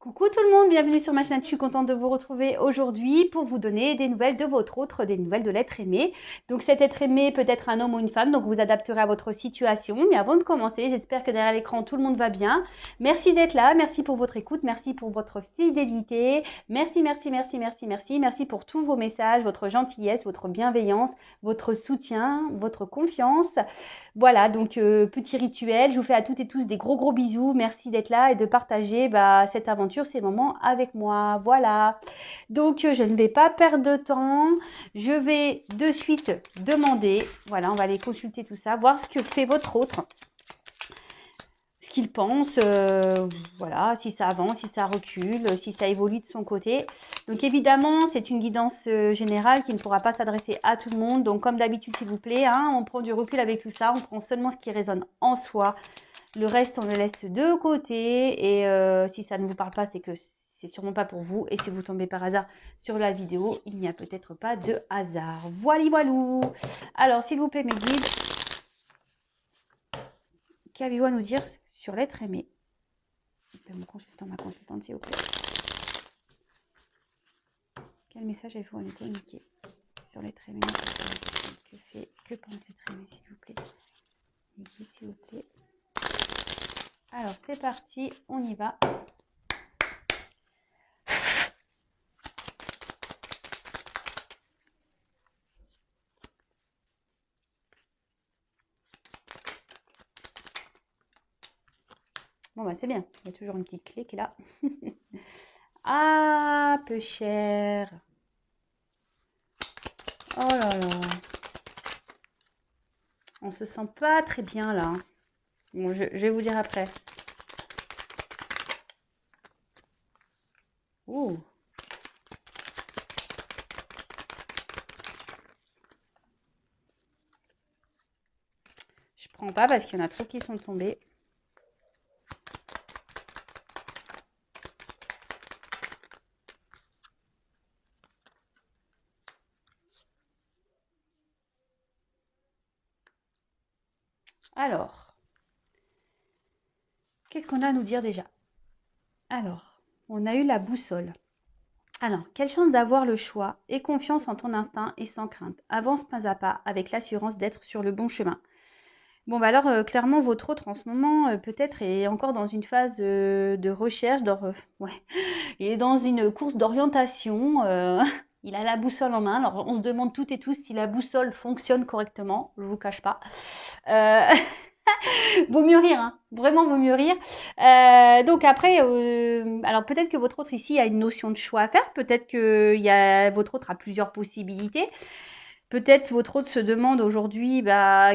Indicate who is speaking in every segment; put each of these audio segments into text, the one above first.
Speaker 1: Coucou tout le monde, bienvenue sur ma chaîne. Je suis contente de vous retrouver aujourd'hui pour vous donner des nouvelles de votre autre, des nouvelles de l'être aimé. Donc cet être aimé peut être un homme ou une femme, donc vous adapterez à votre situation. Mais avant de commencer, j'espère que derrière l'écran tout le monde va bien. Merci d'être là, merci pour votre écoute, merci pour votre fidélité. Merci pour tous vos messages, votre gentillesse, votre bienveillance, votre soutien, votre confiance. Voilà, donc petit rituel, je vous fais à toutes et tous des gros bisous, merci d'être là et de partager cette aventure, ces moments avec moi, voilà. Donc je ne vais pas perdre de temps, je vais de suite demander, voilà, on va aller consulter tout ça, voir ce que fait votre autre, ce qu'il pense, voilà, si ça avance, si ça recule, si ça évolue de son côté. Donc évidemment, c'est une guidance générale qui ne pourra pas s'adresser à tout le monde. Donc comme d'habitude, s'il vous plaît, hein, on prend du recul avec tout ça, on prend seulement ce qui résonne en soi. Le reste, on le laisse de côté. Et si ça ne vous parle pas, c'est que c'est sûrement pas pour vous. Et si vous tombez par hasard sur la vidéo, il n'y a peut-être pas de hasard. Voilou. Alors, s'il vous plaît, mes guides, qu'avez-vous à nous dire sur l'être aimé de mon consultant, ma consultante, s'il vous plaît? Quel message avez-vous à nous communiquer sur l'être aimé? Que pense l'être aimé, s'il vous plaît? S'il vous plaît. Alors, c'est parti, on y va. Bon, bah, c'est bien. Il y a toujours une petite clé qui est là. Ah, peu cher. Oh là là. On se sent pas très bien là. Bon, je vais vous dire après. Ouh. Je prends pas parce qu'il y en a trop qui sont tombés. Alors, qu'est-ce qu'on a à nous dire déjà? Alors, on a eu la boussole. Alors, quelle chance d'avoir le choix et confiance en ton instinct et sans crainte. Avance pas à pas avec l'assurance d'être sur le bon chemin. Bon, bah alors, clairement, votre autre en ce moment, peut-être, est encore dans une phase de recherche. Ouais. Il est dans une course d'orientation. Il a la boussole en main. Alors, on se demande toutes et tous si la boussole fonctionne correctement. Je vous cache pas. Vaut mieux rire, hein. Vraiment vaut mieux rire. Donc après, alors peut-être que votre autre ici a une notion de choix à faire. Peut-être que votre autre a plusieurs possibilités. Peut-être votre autre se demande aujourd'hui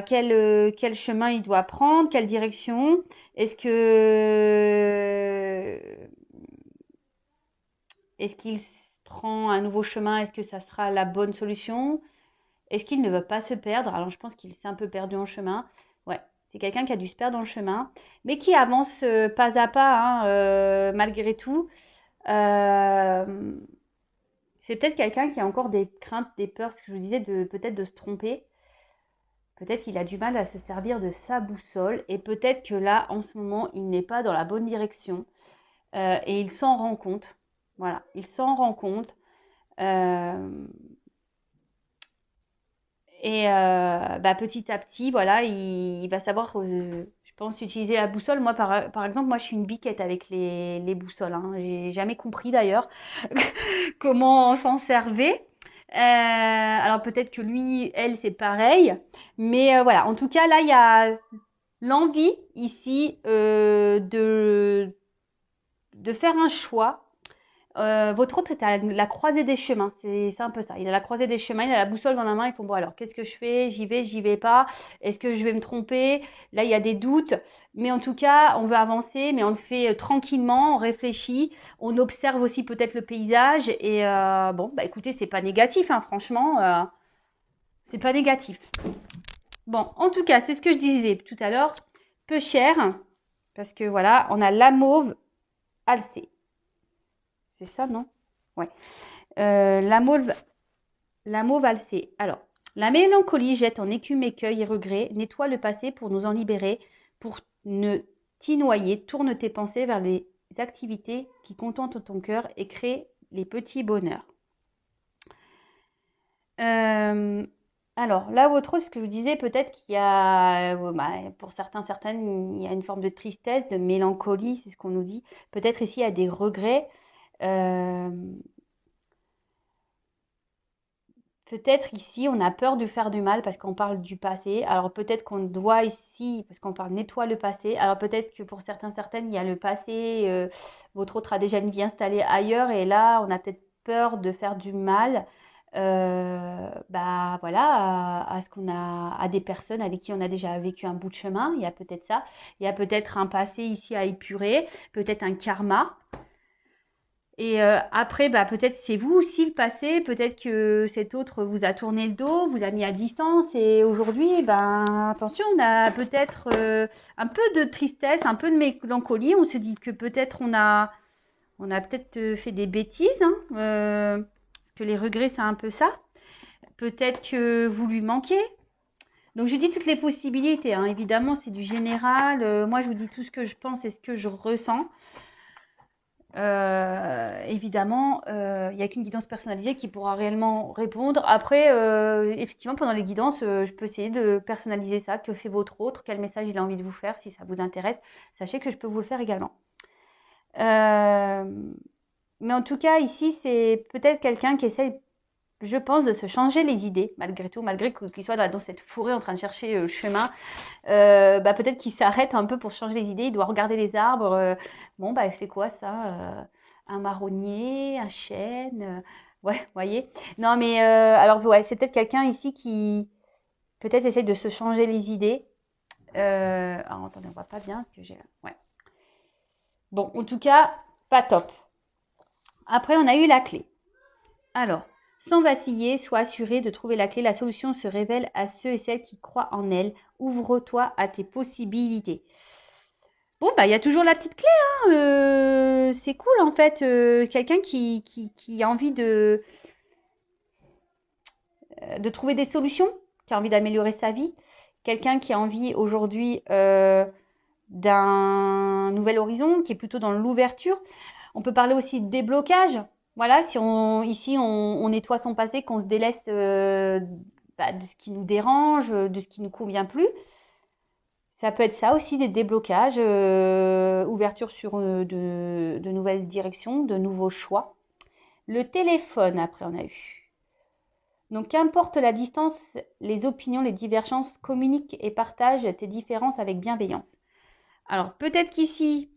Speaker 1: quel chemin il doit prendre, quelle direction. Est-ce qu'il prend un nouveau chemin? Est-ce que ça sera la bonne solution? Est-ce qu'il ne veut pas se perdre? Alors je pense qu'il s'est un peu perdu en chemin. Ouais, c'est quelqu'un qui a dû se perdre dans le chemin, mais qui avance pas à pas, hein, malgré tout. C'est peut-être quelqu'un qui a encore des craintes, des peurs, ce que je vous disais, peut-être de se tromper. Peut-être qu'il a du mal à se servir de sa boussole et peut-être que là, en ce moment, il n'est pas dans la bonne direction et il s'en rend compte. Voilà, il s'en rend compte. Petit à petit, voilà, il va savoir, je pense, utiliser la boussole. Moi, par exemple, moi, je suis une biquette avec les boussoles. Hein. J'ai jamais compris d'ailleurs comment on s'en servait. Alors peut-être que lui, elle, c'est pareil. Mais voilà, en tout cas, là, il y a l'envie ici de faire un choix. Votre autre est à la croisée des chemins, c'est un peu ça. Il a la croisée des chemins, il a la boussole dans la main, il faut bon alors qu'est-ce que je fais? J'y vais pas? Est-ce que je vais me tromper? Là il y a des doutes, mais en tout cas on veut avancer, mais on le fait tranquillement, on réfléchit, on observe aussi peut-être le paysage et écoutez c'est pas négatif, hein, franchement, c'est pas négatif. Bon en tout cas c'est ce que je disais tout à l'heure, peu cher parce que voilà on a la mauve alcée. C'est ça, non? Ouais. La mauve alcée. Alors, la mélancolie jette en écume écueil et regret, nettoie le passé pour nous en libérer, pour ne t'y noyer, tourne tes pensées vers les activités qui contentent ton cœur et créent les petits bonheurs. Alors, là, votre autre, ce que je vous disais, peut-être qu'il y a, pour certaines, il y a une forme de tristesse, de mélancolie, c'est ce qu'on nous dit. Peut-être ici, il y a des regrets. Euh, Peut-être ici, on a peur de faire du mal parce qu'on parle du passé. Alors peut-être qu'on doit ici, parce qu'on parle nettoie le passé. Alors peut-être que pour certaines, il y a le passé, votre autre a déjà une vie installée ailleurs et là, on a peut-être peur de faire du mal. Bah voilà, à ce qu'on a, à des personnes avec qui on a déjà vécu un bout de chemin. Il y a peut-être ça. Il y a peut-être un passé ici à épurer, peut-être un karma. Et après, bah, peut-être c'est vous aussi le passé, peut-être que cet autre vous a tourné le dos, vous a mis à distance et aujourd'hui, ben, attention, on a peut-être un peu de tristesse, un peu de mélancolie. On se dit que peut-être on a peut-être fait des bêtises, hein, parce que les regrets, c'est un peu ça. Peut-être que vous lui manquez. Donc je dis toutes les possibilités, hein. Évidemment, c'est du général. Moi, je vous dis tout ce que je pense et ce que je ressens. Évidemment, il n'y a qu'une guidance personnalisée qui pourra réellement répondre. Après, effectivement, pendant les guidances, je peux essayer de personnaliser ça. Que fait votre autre? Quel message il a envie de vous faire? Si ça vous intéresse, sachez que je peux vous le faire également. Mais en tout cas, ici, c'est peut-être quelqu'un qui essaye, je pense, de se changer les idées, malgré tout, malgré qu'il soit dans cette forêt en train de chercher le chemin. Bah, peut-être qu'il s'arrête un peu pour changer les idées, il doit regarder les arbres. Bon, bah, c'est quoi ça? Un marronnier, un chêne, ouais, voyez. Non, mais alors, ouais, c'est peut-être quelqu'un ici qui peut-être essaie de se changer les idées. Alors, attendez, on voit pas bien ce que j'ai là. Ouais. Bon, en tout cas, pas top. Après, on a eu la clé. Alors, sans vaciller, sois assuré de trouver la clé. La solution se révèle à ceux et celles qui croient en elle. Ouvre-toi à tes possibilités. Bon, bah, il y a toujours la petite clé, hein. C'est cool, en fait. Quelqu'un qui a envie de trouver des solutions, qui a envie d'améliorer sa vie. Quelqu'un qui a envie aujourd'hui d'un nouvel horizon, qui est plutôt dans l'ouverture. On peut parler aussi de déblocage. Voilà, si ici on nettoie son passé, qu'on se délaisse de ce qui nous dérange, de ce qui ne nous convient plus. Ça peut être ça aussi, des déblocages, ouverture sur de nouvelles directions, de nouveaux choix. Le téléphone, après, on a eu. Donc, qu'importe la distance, les opinions, les divergences, communique et partage tes différences avec bienveillance. Alors, peut-être qu'ici,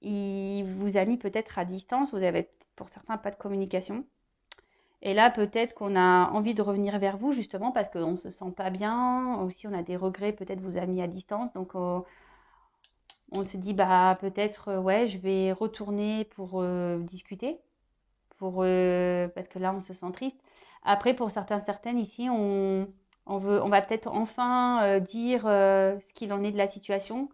Speaker 1: il vous a mis peut-être à distance, vous avez pour certains pas de communication. Et là, peut-être qu'on a envie de revenir vers vous, justement, parce qu'on ne se sent pas bien. Aussi, on a des regrets, peut-être vous a mis à distance. Donc, on se dit, bah, peut-être, ouais, je vais retourner pour discuter. Parce que là, on se sent triste. Après, pour certaines ici, on va peut-être enfin dire ce qu'il en est de la situation.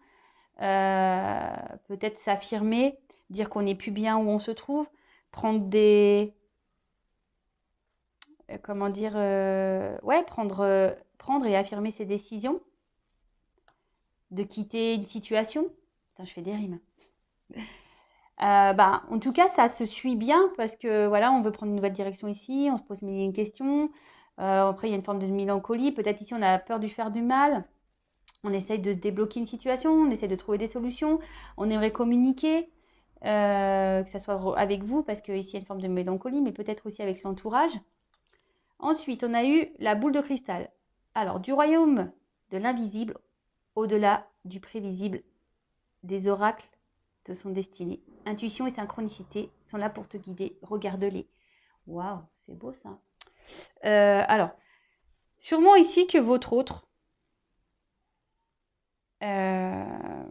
Speaker 1: Peut-être s'affirmer, dire qu'on n'est plus bien où on se trouve. Prendre des comment dire, ouais, prendre et affirmer ses décisions, de quitter une situation. Putain, je fais des rimes. Bah, en tout cas, ça se suit bien parce que voilà, on veut prendre une nouvelle direction ici, on se pose mille et une questions. Après, il y a une forme de mélancolie. Peut-être ici, on a peur de faire du mal. On essaye de débloquer une situation, on essaye de trouver des solutions. On aimerait communiquer, que ce soit avec vous, parce qu'ici, il y a une forme de mélancolie, mais peut-être aussi avec l'entourage. Ensuite, on a eu la boule de cristal. Alors, du royaume de l'invisible, au-delà du prévisible, des oracles te sont destinés. Intuition et synchronicité sont là pour te guider. Regarde-les. Waouh, c'est beau ça. Alors, sûrement ici que votre autre a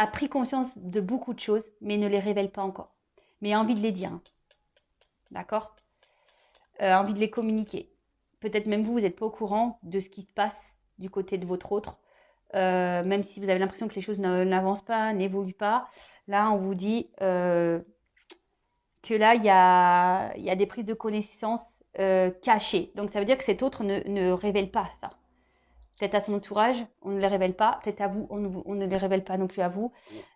Speaker 1: pris conscience de beaucoup de choses, mais ne les révèle pas encore. Mais a envie de les dire. Hein. D'accord envie de les communiquer. Peut-être même vous n'êtes pas au courant de ce qui se passe du côté de votre autre. Même si vous avez l'impression que les choses n'avancent pas, n'évoluent pas. Là, on vous dit que là, il y a des prises de connaissances cachées. Donc, ça veut dire que cet autre ne révèle pas ça. peut-être à son entourage, on ne les révèle pas. Peut-être à vous, on ne les révèle pas non plus à vous.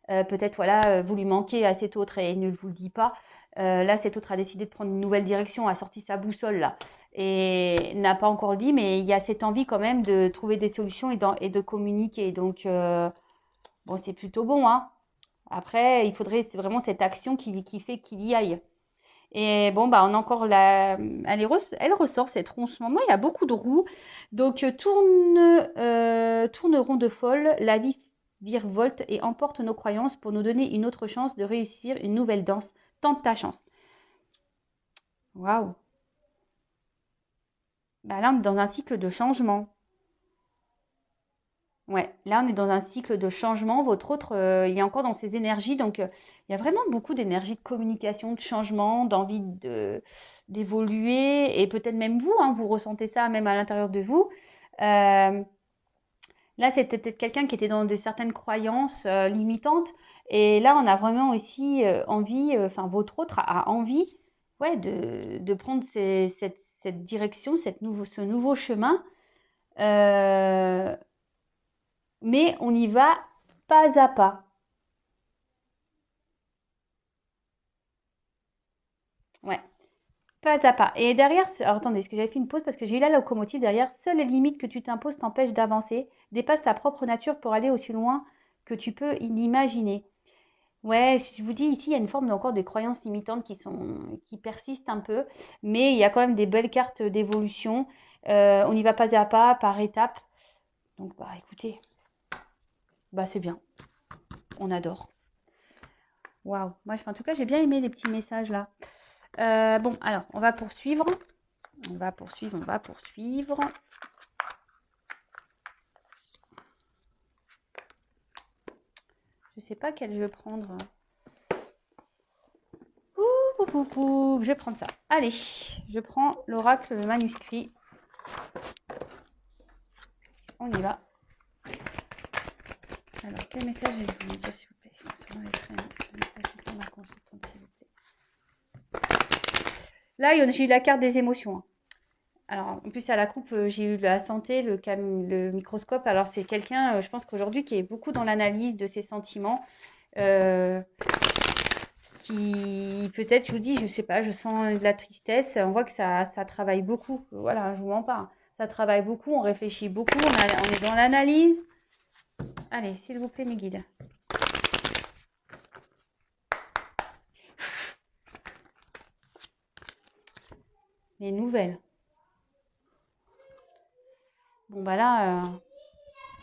Speaker 1: Peut-être, voilà, vous lui manquez à cet autre et il ne vous le dit pas. Là, cet autre a décidé de prendre une nouvelle direction, a sorti sa boussole là et n'a pas encore dit, mais il y a cette envie quand même de trouver des solutions et de communiquer. Donc, bon, c'est plutôt bon, hein. Après, il faudrait vraiment cette action qui fait qu'il y aille. Et bon, bah, on a encore elle ressort cette roue en ce moment. Il y a beaucoup de roues. Donc, tourne rond de folle. La vie virevolte et emporte nos croyances pour nous donner une autre chance de réussir une nouvelle danse. Tente ta chance. Waouh. Bah, là, on est dans un cycle de changement. Ouais, là, on est dans un cycle de changement. Votre autre, il est encore dans ses énergies. Donc, il y a vraiment beaucoup d'énergie de communication, de changement, d'envie d'évoluer. Et peut-être même vous, hein, vous ressentez ça même à l'intérieur de vous. Euh, Là, c'était peut-être quelqu'un qui était dans certaines croyances limitantes. Et là, on a vraiment aussi envie, enfin, votre autre a envie, ouais, de prendre cette direction, ce nouveau chemin. Euh, mais on y va pas à pas. Ouais, pas à pas. Et derrière, alors attendez, est-ce que j'avais fait une pause parce que j'ai eu la locomotive derrière. Seules les limites que tu t'imposes t'empêchent d'avancer. Dépasse ta propre nature pour aller aussi loin que tu peux l'imaginer. Ouais, je vous dis ici, il y a une forme encore de croyances limitantes qui persistent un peu, mais il y a quand même des belles cartes d'évolution. On y va pas à pas, par étapes. Donc, bah, écoutez, bah, c'est bien. On adore. Waouh. Moi, en tout cas, j'ai bien aimé les petits messages là. Bon, alors, on va poursuivre. On va poursuivre, on va poursuivre. Je sais pas quel je vais prendre. Je vais prendre ça. Allez, je prends l'oracle, le manuscrit. On y va. Alors, quel message vais-je vous dire, s'il vous plaît, concernant les traînées, ma consultante, s'il vous plaît. Là, j'ai eu la carte des émotions. Alors, en plus, à la coupe, j'ai eu la santé, le microscope. Alors, c'est quelqu'un, je pense qu'aujourd'hui, qui est beaucoup dans l'analyse de ses sentiments. Qui, peut-être, je vous dis, je sais pas, je sens de la tristesse. On voit que ça travaille beaucoup. Voilà, je vous mens pas. Ça travaille beaucoup, on réfléchit beaucoup, on est dans l'analyse. Allez, s'il vous plaît, mes guides. Les nouvelles. Bon, bah là,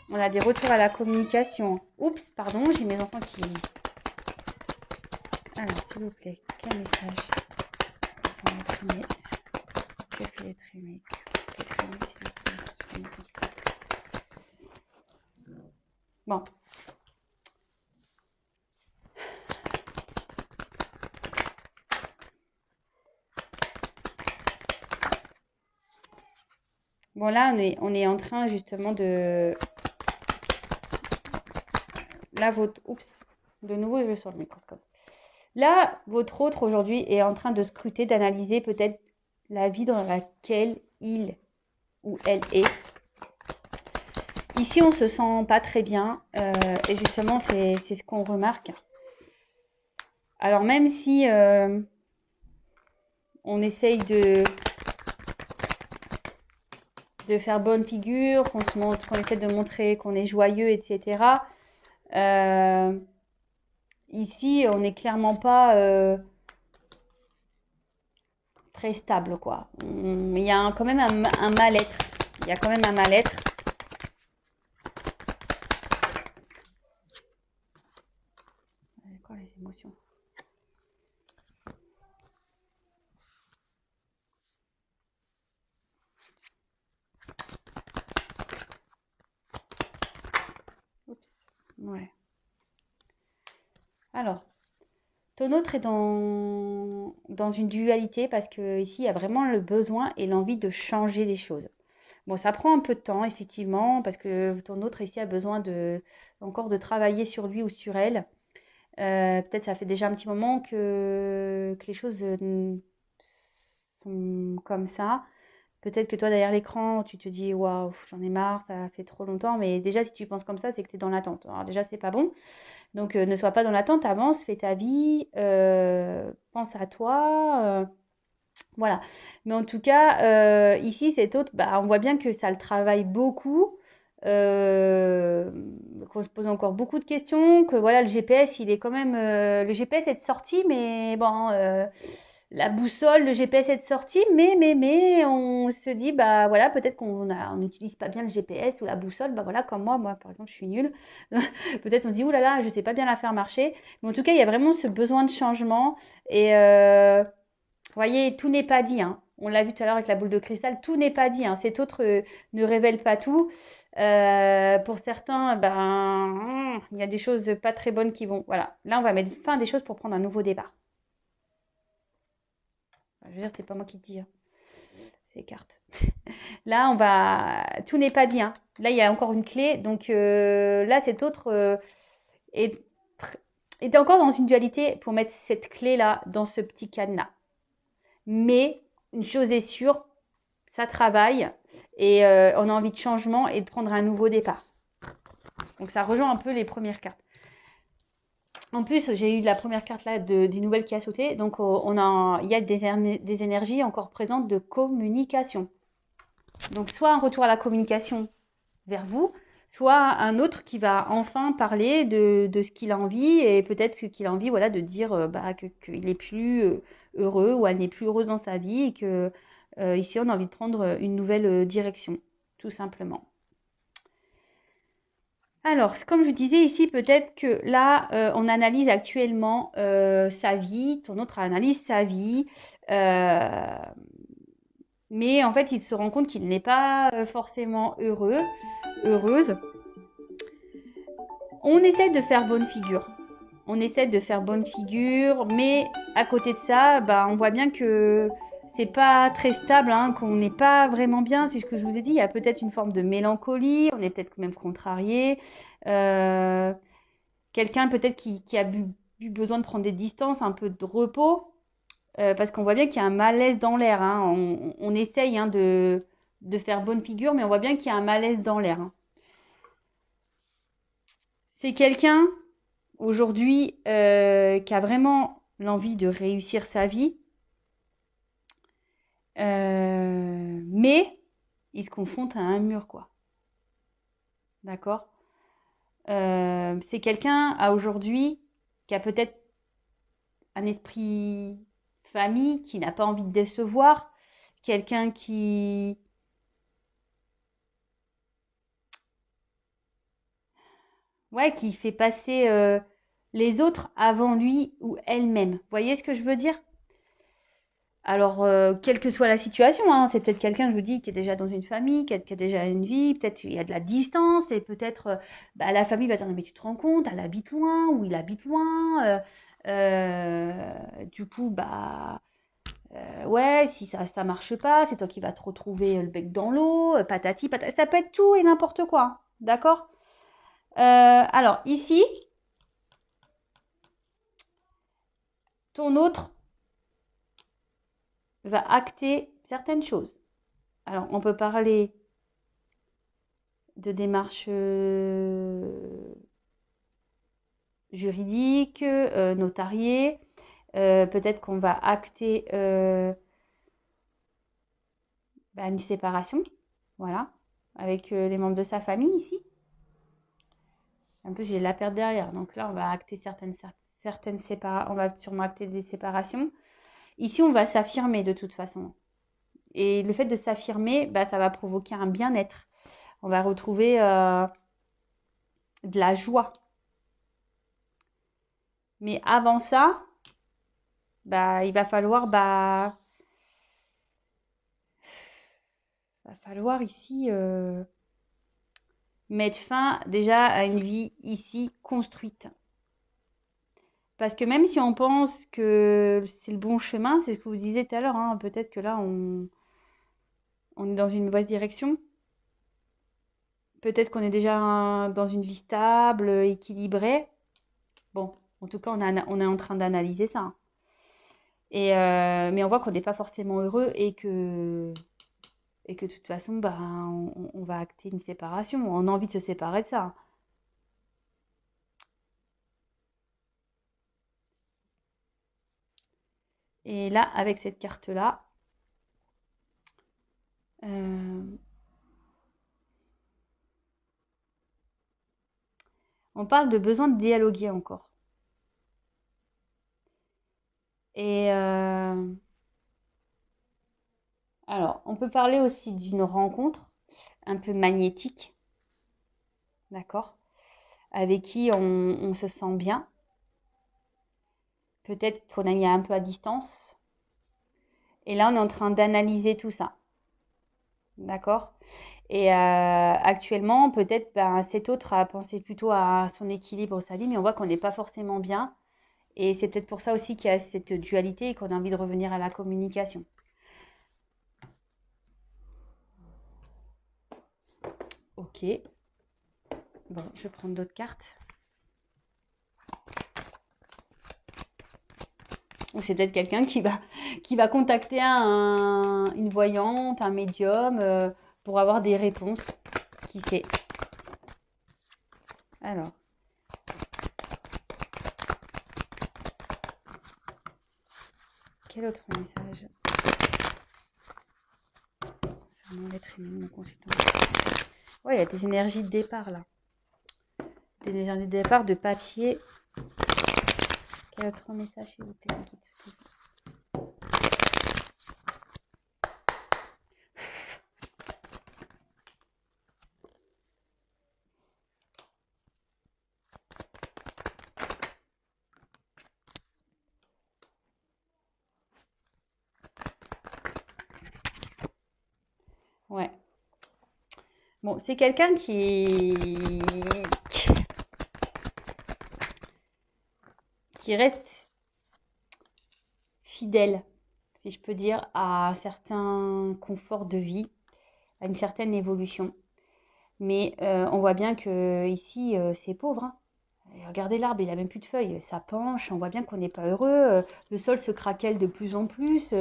Speaker 1: on a des retours à la communication. Oups, pardon, j'ai mes enfants qui... Alors, s'il vous plaît, quel message sont les trimés? Que fait les trimés? Bon. Bon, là, on est en train justement de... Là, votre... Oups, de nouveau, je vais sur le microscope. Là, votre autre aujourd'hui est en train de scruter, d'analyser peut-être la vie dans laquelle il ou elle est. Ici, on se sent pas très bien et justement, c'est ce qu'on remarque. Alors, même si on essaye de faire bonne figure, qu'on essaie de montrer qu'on est joyeux, etc. Ici, on n'est clairement pas très stable, quoi. Il y a quand même un mal-être. Il y a quand même un mal-être. Quoi, les émotions? Oups. Ouais. Alors, ton autre est dans une dualité parce que ici, il y a vraiment le besoin et l'envie de changer les choses. Bon, ça prend un peu de temps, effectivement, parce que ton autre ici a besoin encore de travailler sur lui ou sur elle. Peut-être ça fait déjà un petit moment que les choses sont comme ça. Peut-être que toi, derrière l'écran, tu te dis, waouh, j'en ai marre, ça fait trop longtemps. Mais déjà, si tu penses comme ça, c'est que tu es dans l'attente. Alors déjà, c'est pas bon. Donc, ne sois pas dans l'attente, avance, fais ta vie, pense à toi. Voilà. Mais en tout cas, ici, cet autre, bah, on voit bien que ça le travaille beaucoup, euh, qu'on se pose encore beaucoup de questions, que voilà, le GPS, il est quand même. Le GPS est sorti, mais bon, la boussole, le GPS est sorti, mais, on se dit, bah voilà, peut-être on n'utilise pas bien le GPS ou la boussole, bah voilà, comme moi, par exemple, je suis nulle. Peut-être on se dit, oulala, là là, je sais pas bien la faire marcher. Mais en tout cas, il y a vraiment ce besoin de changement. Et vous voyez, tout n'est pas dit, hein. On l'a vu tout à l'heure avec la boule de cristal, tout n'est pas dit, hein. Cet autre ne révèle pas tout. Pour certains, ben, il y a des choses pas très bonnes qui vont. Voilà. Là, on va mettre fin à des choses pour prendre un nouveau départ. Je veux dire, c'est pas moi qui te dis, hein. Ces cartes. Là, on va. Tout n'est pas dit, hein. Là, il y a encore une clé. Donc là, cet autre est, est encore dans une dualité pour mettre cette clé-là dans ce petit cadenas. Mais une chose est sûre, ça travaille et on a envie de changement et de prendre un nouveau départ. Donc ça rejoint un peu les premières cartes. En plus, j'ai eu la première carte là des nouvelles qui a sauté. Donc il y a des énergies encore présentes de communication. Donc soit un retour à la communication vers vous, soit un autre qui va enfin parler de ce qu'il a envie et peut-être qu'il a envie, voilà, de dire qu'il est plus heureux ou elle n'est plus heureuse dans sa vie et que ici on a envie de prendre une nouvelle direction, tout simplement. Alors, comme je disais ici, peut-être que là, on analyse actuellement sa vie, ton autre analyse sa vie, mais en fait, il se rend compte qu'il n'est pas forcément heureuse. On essaie de faire bonne figure. Mais à côté de ça, bah, on voit bien que c'est pas très stable, hein, qu'on n'est pas vraiment bien. C'est ce que je vous ai dit. Il y a peut-être une forme de mélancolie. On est peut-être même contrarié. Quelqu'un peut-être qui a eu besoin de prendre des distances, un peu de repos, parce qu'on voit bien qu'il y a un malaise dans l'air, hein. On essaye, hein, de faire bonne figure, mais on voit bien qu'il y a un malaise dans l'air, hein. C'est quelqu'un aujourd'hui qui a vraiment l'envie de réussir sa vie, mais il se confronte à un mur, quoi. D'accord. C'est quelqu'un à aujourd'hui qui a peut-être un esprit famille, qui n'a pas envie de décevoir, quelqu'un qui fait passer les autres avant lui ou elle-même. Vous voyez ce que je veux dire? Alors, quelle que soit la situation, hein, c'est peut-être quelqu'un, je vous dis, qui est déjà dans une famille, qui a déjà une vie, peut-être qu'il y a de la distance, et peut-être la famille va dire, mais tu te rends compte, elle habite loin, ou il habite loin, du coup, ouais, si ça marche pas, c'est toi qui vas te retrouver le bec dans l'eau, patati, patati, ça peut être tout et n'importe quoi, hein, d'accord? Alors, ici, ton autre va acter certaines choses. Alors, on peut parler de démarches juridiques, notariées. Peut-être qu'on va acter une séparation, voilà, avec les membres de sa famille ici. En plus, j'ai la perte derrière, donc là, on va acter certaines séparations. On va sûrement acter des séparations. Ici, on va s'affirmer de toute façon. Et le fait de s'affirmer, ça va provoquer un bien-être. On va retrouver de la joie. Mais avant ça, il va falloir ici mettre fin déjà à une vie ici construite. Parce que même si on pense que c'est le bon chemin, c'est ce que vous disiez tout à l'heure, hein, peut-être que là, on est dans une mauvaise direction. Peut-être qu'on est déjà dans une vie stable, équilibrée. Bon, en tout cas, on est en train d'analyser ça, hein. Mais on voit qu'on n'est pas forcément heureux et que et que de toute façon, bah, on va acter une séparation. On a envie de se séparer de ça. Et là, avec cette carte-là, euh, on parle de besoin de dialoguer encore. Et alors, on peut parler aussi d'une rencontre un peu magnétique, d'accord, avec qui on se sent bien. Peut-être qu'on est un peu à distance. Et là, on est en train d'analyser tout ça, d'accord. Et actuellement, peut-être ben, cet autre a pensé plutôt à son équilibre, sa vie, mais on voit qu'on n'est pas forcément bien. Et c'est peut-être pour ça aussi qu'il y a cette dualité et qu'on a envie de revenir à la communication. Ok. Bon, je vais prendre d'autres cartes. Ou c'est peut-être quelqu'un qui va contacter une voyante, un médium, pour avoir des réponses. Qui sait? Alors. Quel autre message concernant l'être aimé de mon consultant? Ouais, il y a des énergies de départ là. Des énergies de départ de papier. Quel autre message, s'il vous plaît, guide ce Ouais. Bon, c'est quelqu'un qui reste fidèle, si je peux dire, à un certain confort de vie, à une certaine évolution. Mais on voit bien que ici, c'est pauvre, hein. Et regardez l'arbre, il a même plus de feuilles, ça penche, on voit bien qu'on n'est pas heureux, le sol se craquelle de plus en plus,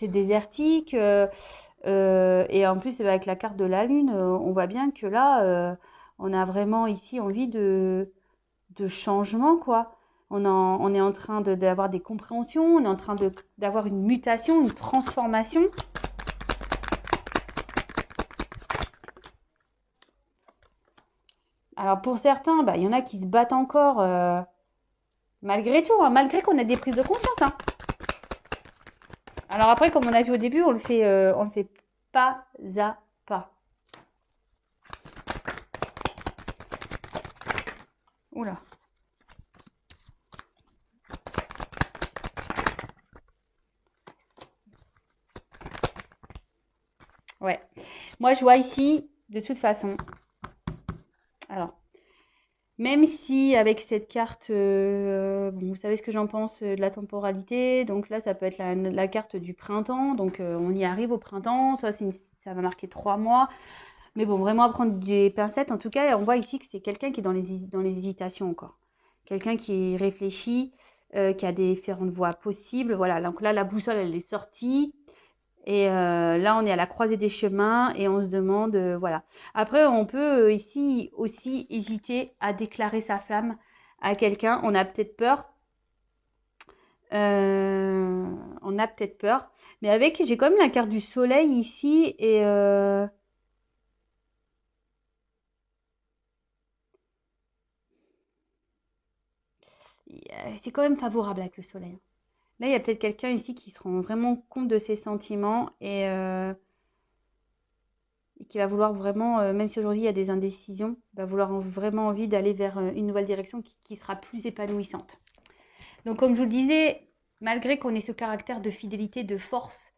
Speaker 1: c'est désertique, et en plus avec la carte de la lune, on voit bien que là, on a vraiment ici envie de changement, quoi. On est en train d'avoir des compréhensions, on est en train d'avoir une mutation, une transformation. Alors pour certains, bah, il y en a qui se battent encore malgré tout, hein, malgré qu'on a des prises de conscience, hein. Alors après, comme on a vu au début, on le fait pas à pas. Oula. Ouais. Moi, je vois ici, de toute façon. Alors, même si avec cette carte, bon, vous savez ce que j'en pense de la temporalité. Donc là, ça peut être la carte du printemps. Donc on y arrive au printemps. Ça va marquer 3 mois. Mais bon, vraiment à prendre des pincettes. En tout cas, on voit ici que c'est quelqu'un qui est dans les hésitations encore. Quelqu'un qui réfléchit, qui a différentes voies possibles. Voilà, donc là, la boussole, elle est sortie. Et là, on est à la croisée des chemins et on se demande, voilà. Après, on peut ici aussi hésiter à déclarer sa flamme à quelqu'un. On a peut-être peur. On a peut-être peur. Mais j'ai quand même la carte du soleil ici et c'est quand même favorable avec le soleil. Là, il y a peut-être quelqu'un ici qui se rend vraiment compte de ses sentiments et qui va vouloir vraiment, même si aujourd'hui il y a des indécisions, va vouloir vraiment envie d'aller vers une nouvelle direction qui sera plus épanouissante. Donc comme je vous le disais, malgré qu'on ait ce caractère de fidélité, de force,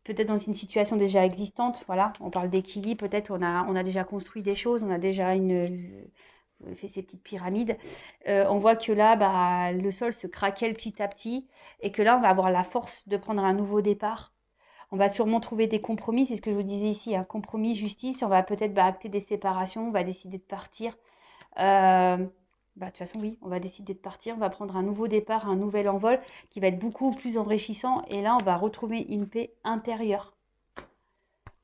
Speaker 1: peut-être dans une situation déjà existante, voilà, on parle d'équilibre, peut-être on a déjà construit des choses, on a déjà fait ces petites pyramides. On voit que là, bah, le sol se craquelle petit à petit et que là, on va avoir la force de prendre un nouveau départ. On va sûrement trouver des compromis, c'est ce que je vous disais ici, un compromis, justice. On va peut-être acter des séparations, on va décider de partir. De toute façon, oui, on va décider de partir, on va prendre un nouveau départ, un nouvel envol qui va être beaucoup plus enrichissant. Et là, on va retrouver une paix intérieure.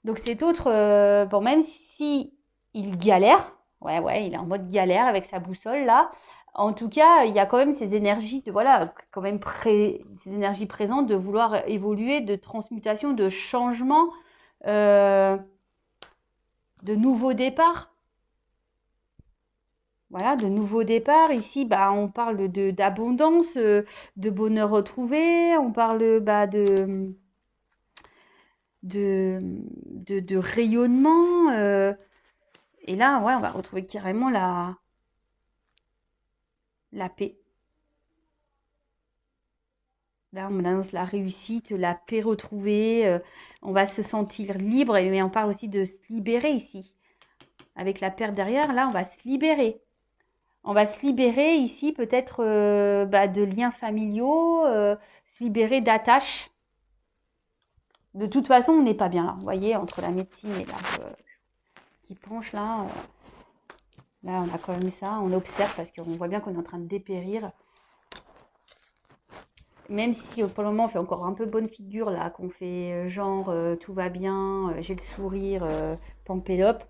Speaker 1: Donc cet autre, bon, même si il galère, ouais, il est en mode galère avec sa boussole là. En tout cas, il y a quand même ces énergies de voilà, quand même ces énergies présentes de vouloir évoluer, de transmutation, de changement, euh, de nouveau départ. Voilà, de nouveaux départs. Ici, bah, on parle de d'abondance, de bonheur retrouvé. On parle bah, de rayonnement. Et là, ouais, on va retrouver carrément la paix. Là, on annonce la réussite, la paix retrouvée. On va se sentir libre, mais on parle aussi de se libérer ici. Avec la paire derrière, là, on va se libérer. On va se libérer ici peut-être bah, de liens familiaux, se libérer d'attaches. De toute façon, on n'est pas bien là. Vous voyez, entre la médecine et l'arbre qui penche là, là, on a quand même ça. On observe parce qu'on voit bien qu'on est en train de dépérir. Même si pour le moment, on fait encore un peu bonne figure là, qu'on fait genre tout va bien, j'ai le sourire, pampélope.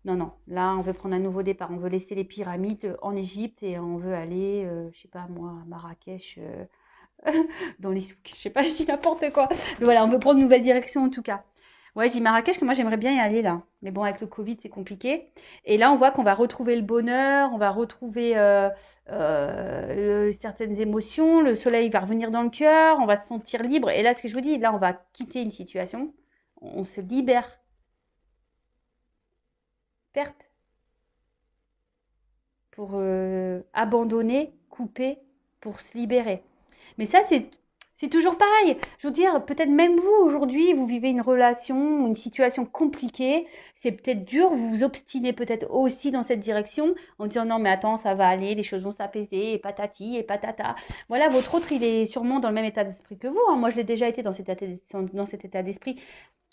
Speaker 1: Non, non, là, on veut prendre un nouveau départ. On veut laisser les pyramides en Égypte et on veut aller, je sais pas moi, à Marrakech, dans les souks. Je sais pas, je dis n'importe quoi. Mais voilà, on veut prendre une nouvelle direction en tout cas. Ouais, je dis Marrakech, que moi j'aimerais bien y aller là. Mais bon, avec le Covid, c'est compliqué. Et là, on voit qu'on va retrouver le bonheur, on va retrouver certaines émotions. Le soleil va revenir dans le cœur, on va se sentir libre. Et là, ce que je vous dis, là, on va quitter une situation. On se libère. Perte pour abandonner, couper, pour se libérer. Mais ça, c'est toujours pareil. Je veux dire, peut-être même vous, aujourd'hui, vous vivez une relation, une situation compliquée. C'est peut-être dur, vous vous obstinez peut-être aussi dans cette direction en disant non, mais attends, ça va aller, les choses vont s'apaiser, et patati, et patata. Voilà, votre autre, il est sûrement dans le même état d'esprit que vous, hein. Moi, je l'ai déjà été dans cet état d'esprit.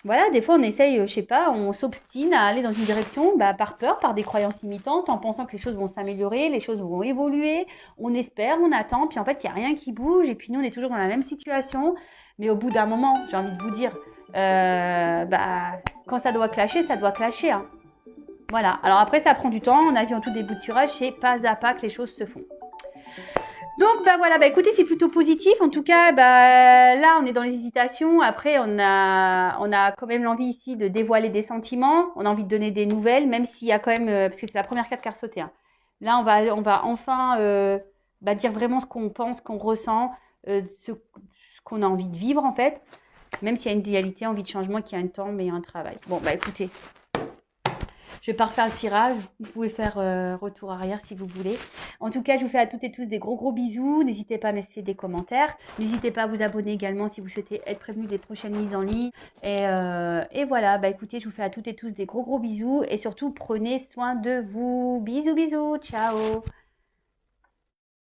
Speaker 1: Voilà, des fois on essaye, je sais pas, on s'obstine à aller dans une direction bah, par peur, par des croyances limitantes, en pensant que les choses vont s'améliorer, les choses vont évoluer, on espère, on attend, puis en fait il n'y a rien qui bouge, et puis nous on est toujours dans la même situation, mais au bout d'un moment, j'ai envie de vous dire, bah, quand ça doit clasher, ça doit clasher. Hein. Voilà, alors après ça prend du temps, on a vu en tout début de tirage, c'est pas à pas que les choses se font. Donc bah voilà, bah écoutez, c'est plutôt positif. En tout cas, bah là, on est dans les hésitations. Après, on a quand même l'envie ici de dévoiler des sentiments. On a envie de donner des nouvelles, même s'il y a quand même, parce que c'est la première carte qui a ressauté. Hein. Là, on va enfin bah, dire vraiment ce qu'on pense, qu'on ressent, ce qu'on a envie de vivre en fait. Même s'il y a une dualité, envie de changement, qu'il y a un temps, mais il y a un travail. Bon bah écoutez. Je vais pas refaire le tirage. Vous pouvez faire retour arrière si vous voulez. En tout cas, je vous fais à toutes et tous des gros bisous. N'hésitez pas à me laisser des commentaires. N'hésitez pas à vous abonner également si vous souhaitez être prévenu des prochaines mises en ligne. Et voilà, bah écoutez, je vous fais à toutes et tous des gros bisous. Et surtout, prenez soin de vous. Bisous, bisous. Ciao.